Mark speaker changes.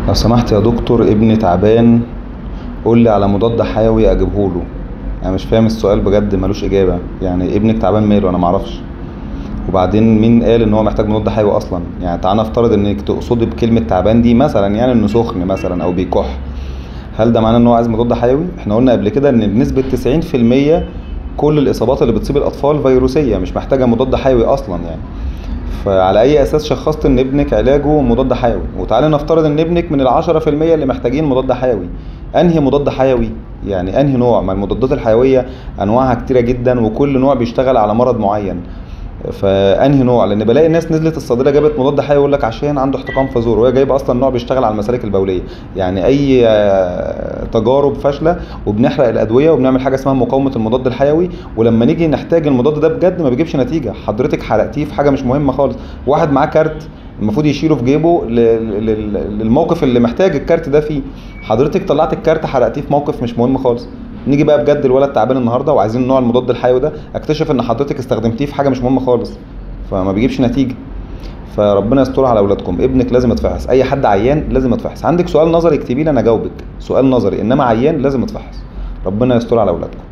Speaker 1: لو سمحت يا دكتور، ابني تعبان، قول لي على مضاد حيوي اجيبه له. انا مش فاهم السؤال بجد، ملوش اجابه. يعني ابنك تعبان ماله؟ انا معرفش. وبعدين مين قال ان هو محتاج مضاد حيوي اصلا؟ يعني تعالى نفترض انك تقصدي بكلمه تعبان دي مثلا يعني انه سخن مثلا او بيكح. هل ده معناه ان هو عايز مضاد حيوي؟ احنا قلنا قبل كده ان بنسبه 90% كل الاصابات اللي بتصيب الاطفال فيروسيه، مش محتاجه مضاد حيوي اصلا يعني. فعلى اي اساس شخصت ان ابنك علاجه مضاد حيوي؟ وتعالى نفترض ان ابنك من ال10% اللي محتاجين مضاد حيوي. انهي مضاد حيوي؟ يعني انهي نوع؟ ما المضادات الحيوية انواعها كتيرة جدا، وكل نوع بيشتغل على مرض معين. فانهي نوع؟ لان بلاقي الناس نزلت الصيدليه جابت مضاد حيوي يقول لك عشان عنده احتقان فزور، وهي جايبه اصلا نوع بيشتغل على المسالك البوليه. يعني اي تجارب فاشله، وبنحرق الادويه وبنعمل حاجه اسمها مقاومه المضاد الحيوي، ولما نيجي نحتاج المضاد ده بجد ما بيجيبش نتيجه. حضرتك حرقتيه في حاجه مش مهمه خالص. واحد معاه كارت المفروض يشيله في جيبه للموقف اللي محتاج الكارت ده فيه، حضرتك طلعت الكارت حرقتيه في موقف مش مهم خالص. نيجي بقى بجد الولد تعبان النهارده وعايزين نوع المضاد الحيوي ده، اكتشف ان حضرتك استخدمتيه في حاجه مش مهمه خالص، فما بيجيبش نتيجه. فربنا يستر على اولادكم. ابنك لازم يتفحص، اي حد عيان لازم يتفحص. عندك سؤال نظري اكتبي لي انا اجاوبك، سؤال نظري، انما عيان لازم يتفحص. ربنا يستر على اولادكم.